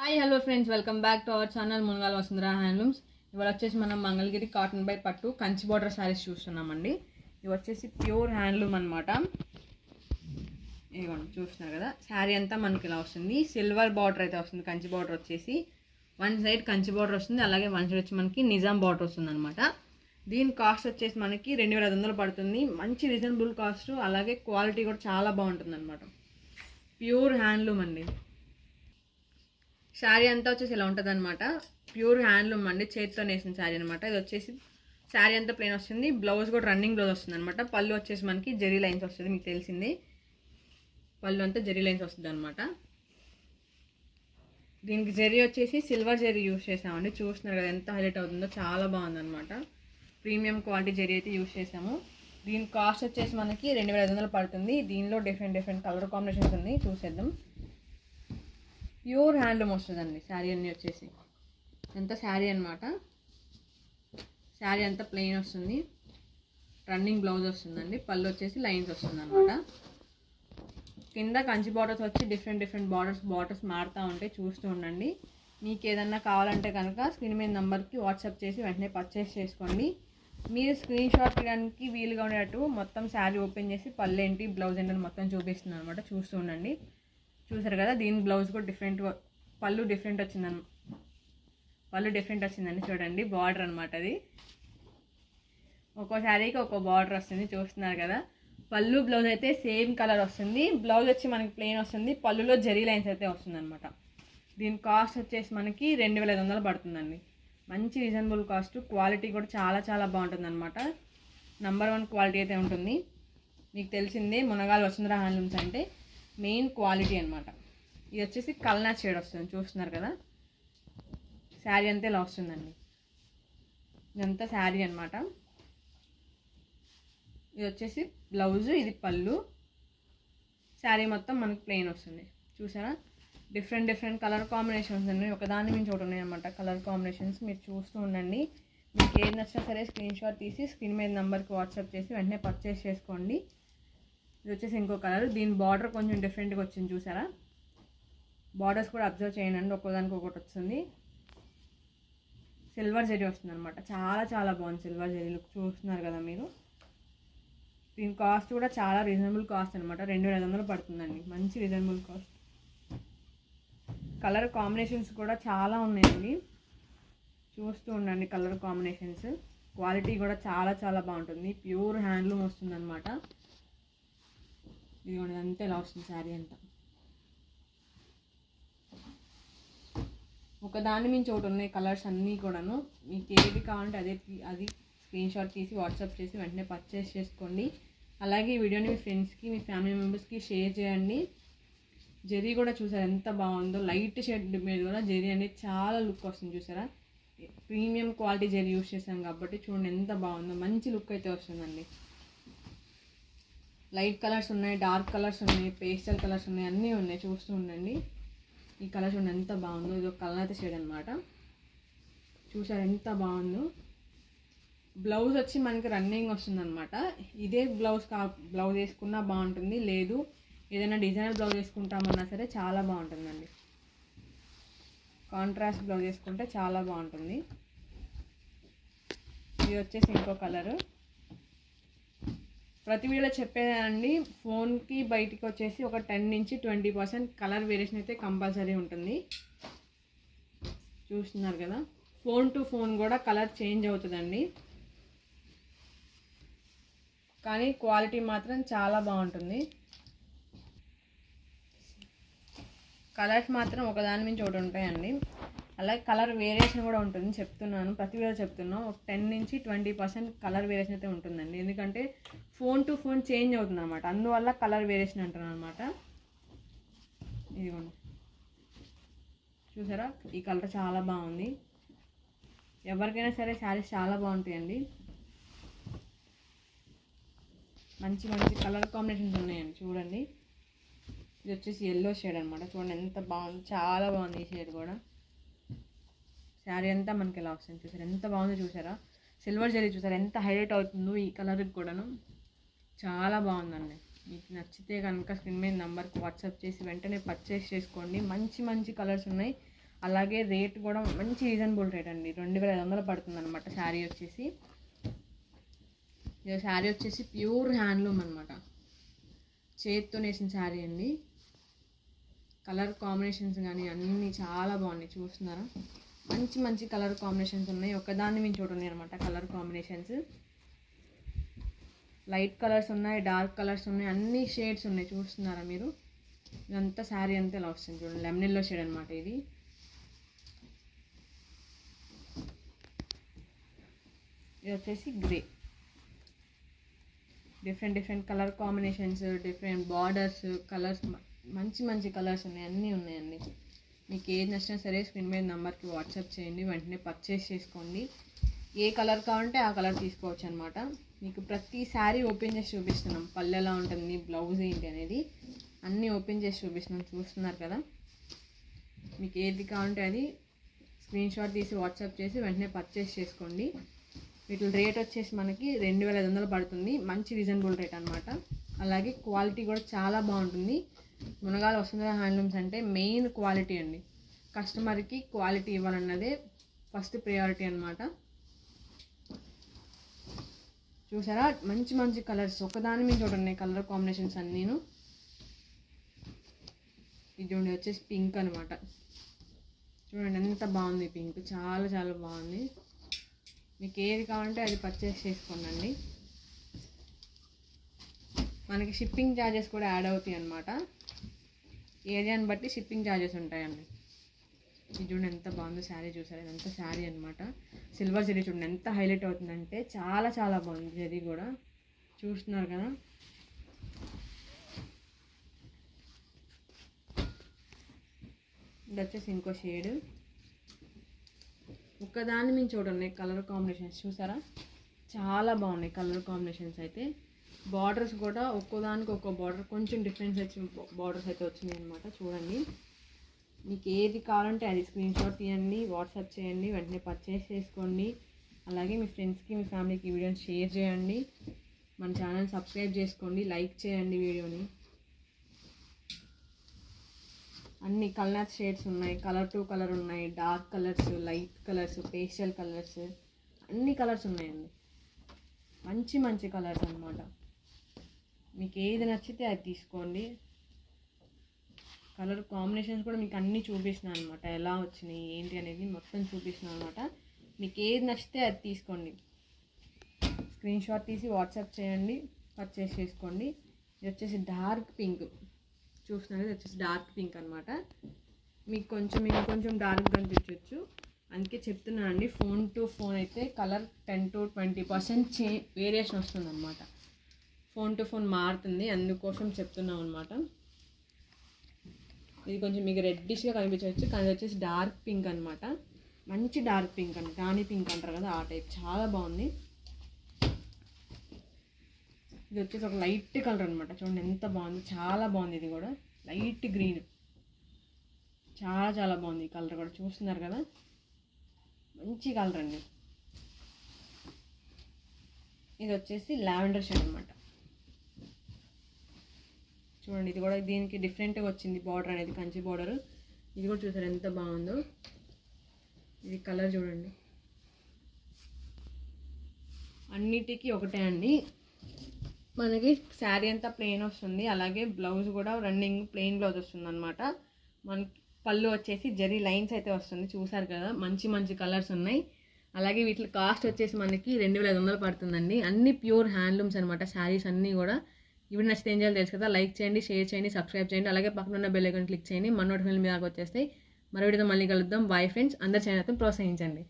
Hi hello friends, welcome back to our channel Munagala Vasundhara handlooms. ఇవాళ వచ్చేసి మనం మంగళగిరి కాటన్ బై పట్టు కంచి బార్డర్ శారీస్ చూస్తున్నామండి. ఇవి వచ్చేసి ప్యూర్ హ్యాండ్లూమ్ అనమాట. ఇవ్వండి, చూస్తున్నారు కదా. శారీ అంతా మనకి ఇలా వస్తుంది. సిల్వర్ బార్డర్ అయితే వస్తుంది. కంచి బార్డర్ వచ్చేసి వన్ సైడ్ కంచి బార్డర్ వస్తుంది, అలాగే వన్ సైడ్ వచ్చి మనకి నిజాం బార్డర్ వస్తుంది అనమాట. దీని కాస్ట్ వచ్చేసి మనకి 2500 పడుతుంది. మంచి రీజనబుల్ కాస్ట్, అలాగే క్వాలిటీ కూడా చాలా బాగుంటుంది అనమాట. ప్యూర్ హ్యాండ్లూమ్ అండి. శారీ అంతా వచ్చేసి ఇలా ఉంటుంది అనమాట. ప్యూర్ హ్యాండ్లూమ్ అండి, చేతితో నేసిన శారీ అనమాట. ఇది వచ్చేసి శారీ అంతా ప్లెయిన్ వస్తుంది. బ్లౌజ్ కూడా రన్నింగ్ బ్లౌజ్ వస్తుంది అనమాట. పళ్ళు వచ్చేసి మనకి జరీ లైన్స్ వస్తుంది, మీకు తెలిసింది. పళ్ళు అంతా జరీ లైన్స్ వస్తుంది అనమాట. దీనికి జరీ వచ్చేసి సిల్వర్ జరీ యూస్ చేసామండి. చూస్తున్నారు కదా ఎంత హైలైట్ అవుతుందో, చాలా బాగుందన్నమాట. ప్రీమియం క్వాలిటీ జరీ అయితే యూస్ చేసాము. దీని కాస్ట్ వచ్చేసి మనకి 2500 పడుతుంది. దీనిలో డిఫరెంట్ కలర్ కాంబినేషన్స్ ఉన్నాయి, చూసేద్దాం. ప్యూర్ హ్యాండ్లూమ్ వస్తుందండి శారీ అన్నీ వచ్చేసి. ఎంత శారీ అనమాట. శారీ అంతా ప్లెయిన్ వస్తుంది, రన్నింగ్ బ్లౌజ్ వస్తుందండి. పళ్ళు వచ్చేసి లైన్స్ వస్తుంది అనమాట. కింద కంచి బార్డర్స్ వచ్చి డిఫరెంట్ బార్డర్స్ మారుతూ ఉంటాయి, చూస్తూ ఉండండి. మీకు ఏదన్నా కావాలంటే కనుక స్క్రీన్ మీద నెంబర్కి వాట్సాప్ చేసి వెంటనే పర్చేస్ చేసుకోండి. మీరు స్క్రీన్ షాట్ తీయడానికి వీలుగా ఉండేటట్టు మొత్తం శారీ ఓపెన్ చేసి పళ్ళు ఏంటి బ్లౌజ్ ఏంటి మొత్తం చూపిస్తుంది అనమాట. చూస్తూ ఉండండి. చూసారు కదా, దీని బ్లౌజ్ కూడా పళ్ళు డిఫరెంట్ వచ్చిందండి. చూడండి, బార్డర్ అనమాట. అది ఒక్కో శారీకి ఒక్కో బార్డర్ వస్తుంది, చూస్తున్నారు కదా. పళ్ళు బ్లౌజ్ అయితే సేమ్ కలర్ వస్తుంది. బ్లౌజ్ వచ్చి మనకి ప్లెయిన్ వస్తుంది. పళ్ళులో జరీ లైన్స్ అయితే వస్తుంది అనమాట. దీని కాస్ట్ వచ్చేసి మనకి 2500 పడుతుందండి. మంచి రీజనబుల్ కాస్ట్, క్వాలిటీ కూడా చాలా బాగుంటుంది అనమాట. నంబర్ 1 క్వాలిటీ అయితే ఉంటుంది. మీకు తెలిసిందే, మునగాల వసుంధర హ్యాండ్లూమ్స్ అంటే మెయిన్ క్వాలిటీ అనమాట. ఇది వచ్చేసి కల్నా షేడ్ వస్తుంది, చూస్తున్నారు కదా. శారీ అంతా ఇలా వస్తుందండి. ఇదంతా శారీ అనమాట. ఇది వచ్చేసి బ్లౌజు, ఇది పళ్ళు. శారీ మొత్తం మనకి ప్లెయిన్ వస్తుంది, చూసారా. డిఫరెంట్ కలర్ కాంబినేషన్స్ ఉన్నాయి, ఒకదాని మించి ఒకటి ఉన్నాయి అనమాట. కలర్ కాంబినేషన్స్ మీరు చూస్తూ ఉండండి. మీకు ఏది నచ్చినా సరే స్క్రీన్ షాట్ తీసి స్క్రీన్ మీద నెంబర్కి వాట్సాప్ చేసి వెంటనే పర్చేస్ చేసుకోండి. ఇది వచ్చేసి ఇంకో కలర్. దీని బార్డర్ కొంచెం డిఫరెంట్గా వచ్చింది, చూసారా. బార్డర్స్ కూడా అబ్జర్వ్ చేయండి, ఒక్కోదానికి ఒకటి వస్తుంది. సిల్వర్ జరీ వస్తుంది అనమాట. చాలా బాగుంది సిల్వర్ జరీ లుక్, చూస్తున్నారు కదా మీరు. దీని కాస్ట్ కూడా చాలా రీజనబుల్ కాస్ట్ అనమాట. 2500 పడుతుందండి. మంచి రీజనబుల్ కాస్ట్. కలర్ కాంబినేషన్స్ కూడా చాలా ఉన్నాయండి, చూస్తూ ఉండండి. కలర్ కాంబినేషన్స్, క్వాలిటీ కూడా చాలా బాగుంటుంది. ప్యూర్ హ్యాండ్లూమ్ వస్తుంది అనమాట. ఇది అంతా ఇలా వస్తుంది శారీ అంతా. ఒకదాని మించి ఒకటి ఉన్నాయి కలర్స్ అన్నీ కూడాను. మీకు ఏది కావాలంటే అది స్క్రీన్ షాట్ తీసి వాట్సాప్ చేసి వెంటనే పర్చేస్ చేసుకోండి. అలాగే ఈ వీడియోని మీ ఫ్రెండ్స్కి, మీ ఫ్యామిలీ మెంబర్స్కి షేర్ చేయండి. జరీ కూడా చూసారా ఎంత బాగుందో. లైట్ షేడ్ మీద కూడా జరీ అనేది చాలా లుక్ వస్తుంది, చూసారా. ప్రీమియం క్వాలిటీ జరీ యూస్ చేసాం కాబట్టి చూడండి ఎంత బాగుందో. మంచి లుక్ అయితే వస్తుందండి. లైట్ కలర్స్ ఉన్నాయి, డార్క్ కలర్స్ ఉన్నాయి, పేస్టల్ కలర్స్ ఉన్నాయి, అన్నీ ఉన్నాయి, చూస్తూ ఉండండి. ఈ కలర్ చూడండి ఎంత బాగుందో. ఇది ఒక కలర్ అయితే షేడ్ అనమాట. చూసారు ఎంత బాగుందో. బ్లౌజ్ వచ్చి మనకి రన్నింగ్ వస్తుంది అనమాట. ఇదే బ్లౌజ్ వేసుకున్నా బాగుంటుంది, లేదు ఏదైనా డిజైనర్ బ్లౌజ్ వేసుకుంటామన్నా సరే చాలా బాగుంటుందండి. కాంట్రాస్ట్ బ్లౌజ్ వేసుకుంటే చాలా బాగుంటుంది. ఇది వచ్చేసి ఇంకో కలరు. ప్రతి వీడియోలో చెప్పేదండి, ఫోన్కి బయటికి వచ్చేసి ఒక 10 నుంచి 20% కలర్ వేరియేషన్ అయితే కంపల్సరీ ఉంటుంది, చూస్తున్నారు కదా. ఫోన్ టు ఫోన్ కూడా కలర్ చేంజ్ అవుతుందండి, కానీ క్వాలిటీ మాత్రం చాలా బాగుంటుంది. కలర్స్ మాత్రం ఒకదాని నుంచి ఒకటి ఉంటాయండి. అలాగే కలర్ వేరియేషన్ కూడా ఉంటుంది, చెప్తున్నాను. ప్రతి వీడియో చెప్తున్నాను. ఒక 10 నుంచి 20% కలర్ వేరియేషన్ అయితే ఉంటుందండి. ఎందుకంటే ఫోన్ టు ఫోన్ చేంజ్ అవుతుంది అన్నమాట, అందువల్ల కలర్ వేరియేషన్ అంటున్నాను అనమాట. ఇదిగోండి, చూసారా. ఈ కలర్ చాలా బాగుంది. ఎవరికైనా సరే శారీస్ చాలా బాగుంటాయండి. మంచి కలర్ కాంబినేషన్స్ ఉన్నాయండి, చూడండి. ఇది వచ్చేసి ఎల్లో షేడ్ అనమాట. చూడండి ఎంత బాగుంది, చాలా బాగుంది ఈ షేడ్ కూడా. శారీ అంతా మనకి ఎలా వస్తుంది, చూసారా ఎంత బాగుందో. చూసారా, సిల్వర్ జరీ చూసారా ఎంత హైలైట్ అవుతుందో ఈ కలర్కి కూడాను. చాలా బాగుందండి. మీకు నచ్చితే కనుక స్క్రీన్ మీద నెంబర్కి వాట్సాప్ చేసి వెంటనే పర్చేస్ చేసుకోండి. మంచి కలర్స్ ఉన్నాయి. అలాగే రేట్ కూడా మంచి రీజనబుల్ రేట్ అండి, 2500 పడుతుంది అనమాట శారీ వచ్చేసి. ఇది శారీ వచ్చేసి ప్యూర్ హ్యాండ్లూమ్ అనమాట, చేతితో నేసిన శారీ అండి. కలర్ కాంబినేషన్స్ కానీ అన్నీ చాలా బాగున్నాయి, చూస్తున్నారా? మంచి మంచి కలర్ కాంబినేషన్స్ ఉన్నాయి, ఒకదాన్ని మేము చూడండి అనమాట. కలర్ కాంబినేషన్స్ లైట్ కలర్స్ ఉన్నాయి, డార్క్ కలర్స్ ఉన్నాయి, అన్ని షేడ్స్ ఉన్నాయి, చూస్తున్నారా మీరు? ఇదంతా శారీ అంతా ఇలా వస్తుంది చూడండి, లెమన్ ఎల్లో షేడ్ అనమాట ఇది. ఇది వచ్చేసి grey. Different colour combinations, different borders, colours, మంచి మంచి కలర్స్ ఉన్నాయి, అన్నీ ఉన్నాయండి. మీకు ఏది నచ్చినా సరే స్క్రీన్ మీద నెంబర్కి వాట్సాప్ చేయండి, వెంటనే పర్చేస్ చేసుకోండి. ఏ కలర్ కావాలంటే ఆ కలర్ తీసుకోవచ్చు అనమాట. మీకు ప్రతి శారీ ఓపెన్ చేసి చూపిస్తున్నాం, పళ్ళు ఎలా ఉంటుంది, బ్లౌజ్ ఏంటి అనేది అన్నీ ఓపెన్ చేసి చూపిస్తున్నాం, చూస్తున్నారు కదా? మీకు ఏది కావాలంటే అది స్క్రీన్ షాట్ తీసి వాట్సాప్ చేసి వెంటనే పర్చేస్ చేసుకోండి. వీటి రేట్ వచ్చేసి మనకి 2500 పడుతుంది, మంచి రీజనబుల్ రేట్ అనమాట. అలాగే క్వాలిటీ కూడా చాలా బాగుంటుంది. మునగాల వసుంధర హ్యాండ్లూమ్స్ అంటే మెయిన్ క్వాలిటీ అండి, కస్టమర్కి క్వాలిటీ ఇవ్వాలన్నదే ఫస్ట్ ప్రియారిటీ అనమాట. చూసారా? మంచి మంచి కలర్స్, ఒకదాని మీద చూడండి కలర్ కాంబినేషన్స్ అన్నీను. ఇది చూడండి వచ్చేసి పింక్ అనమాట, చూడండి ఎంత బాగుంది పింక్, చాలా చాలా బాగుంది. మీకు ఏది కావాలంటే అది పర్చేస్ చేసుకోండి. మనకి షిప్పింగ్ ఛార్జెస్ కూడా యాడ్ అవుతాయి అన్నమాట, ఏరియాని బట్టి షిప్పింగ్ ఛార్జెస్ ఉంటాయండి. ఇది చూడండి ఎంత బాగుందో శారీ, చూసారు? ఇదంతా శారీ అనమాట, సిల్వర్ జరీ చూడండి ఎంత హైలైట్ అవుతుందంటే చాలా చాలా బాగుంది జరీ కూడా, చూస్తున్నారు కదా? ఇది వచ్చేసి ఇంకో షేడ్, ఒక్కదాన్ని మేము చూడండి కలర్ కాంబినేషన్స్, చూసారా? చాలా బాగున్నాయి కలర్ కాంబినేషన్స్ అయితే. బార్డర్స్ కూడా ఒక్కోదానికి ఒక్కో బార్డర్, కొంచెం డిఫరెన్స్ వచ్చిన బార్డర్స్ అయితే వచ్చినాయి అనమాట. చూడండి, మీకు ఏది కావాలంటే అది స్క్రీన్ షాట్ తీయండి, వాట్సాప్ చేయండి, వెంటనే పర్చేస్ చేసుకోండి. అలాగే మీ ఫ్రెండ్స్కి, మీ ఫ్యామిలీకి వీడియోని షేర్ చేయండి, మన ఛానల్ సబ్స్క్రైబ్ చేసుకోండి, లైక్ చేయండి వీడియోని. అన్ని కలర్ షేడ్స్ ఉన్నాయి, కలర్ టు కలర్ ఉన్నాయి, dark colours, light colours, pastel colours, అన్ని కలర్స్ ఉన్నాయండి, మంచి మంచి కలర్స్ అన్నమాట. మీకు ఏది నచ్చితే అది తీసుకోండి. కలర్ కాంబినేషన్స్ కూడా మీకు అన్నీ చూపిస్తున్నాను అనమాట, ఎలా వచ్చినాయి ఏంటి అనేది మొత్తం చూపిస్తున్నాను అనమాట. మీకు ఏది నచ్చితే అది తీసుకోండి, స్క్రీన్ షాట్ తీసి వాట్సాప్ చేయండి, పర్చేస్ చేసుకోండి. ఇది వచ్చేసి డార్క్ పింక్, చూస్తున్నారు? ఇది వచ్చేసి డార్క్ పింక్ అనమాట. మీకు కొంచెం డార్క్ కనిపించవచ్చు, అందుకే చెప్తున్నాను అండి. ఫోన్ టు ఫోన్ అయితే కలర్ 10 to 20% వేరియేషన్ వస్తుంది అనమాట, ఫోన్ టు ఫోన్ మారుతుంది, అందుకోసం చెప్తున్నాం అనమాట. ఇది కొంచెం మీకు రెడ్డిష్గా కనిపించవచ్చు, కానీ ఇది వచ్చేసి డార్క్ పింక్ అనమాట, మంచి డార్క్ పింక్ అండి, రాణి పింక్ అంటారు కదా ఆ టైప్, చాలా బాగుంది. ఇది వచ్చేసి ఒక లైట్ కలర్ అనమాట, చూడండి ఎంత బాగుంది, చాలా బాగుంది. ఇది కూడా లైట్ గ్రీన్, చాలా చాలా బాగుంది ఈ కలర్ కూడా, చూస్తున్నారు కదా? మంచి కలర్ అండి. ఇది వచ్చేసి లావెండర్ షేడ్ అనమాట, చూడండి. ఇది కూడా దీనికి డిఫరెంట్గా వచ్చింది బార్డర్ అనేది, కంచి బార్డర్. ఇది కూడా చూసారు ఎంత బాగుందో, ఇది కలర్ చూడండి. అన్నిటికీ ఒకటే అండి, మనకి శారీ అంతా ప్లెయిన్ వస్తుంది, అలాగే బ్లౌజ్ కూడా రన్నింగ్ ప్లెయిన్ బ్లౌజ్ వస్తుంది అనమాట. మనకి పళ్ళు వచ్చేసి జరీ లైన్స్ అయితే వస్తుంది, చూసారు కదా? మంచి మంచి కలర్స్ ఉన్నాయి. అలాగే వీటి కాస్ట్ వచ్చేసి మనకి 2500 పడుతుందండి. అన్ని ప్యూర్ హ్యాండ్లూమ్స్ అనమాట శారీస్ అన్నీ కూడా. ఇవి నచ్చితే ఏం చేయాలి తెలుసు కదా? లైక్ చేయండి, షేర్ చేయండి, సబ్స్క్రైబ్ చేయండి, అలాగే పక్కన ఉన్న బెల్ ఐకాన్ క్లిక్ చేయండి. మన నోటిఫికేషన్ మీద వచ్చేస్తాయి. మరో వీడియోతో మళ్ళీ కలుద్దాం. బాయ్ ఫ్రెండ్స్, అందరి ఛానల్తో ప్రోత్సహించండి.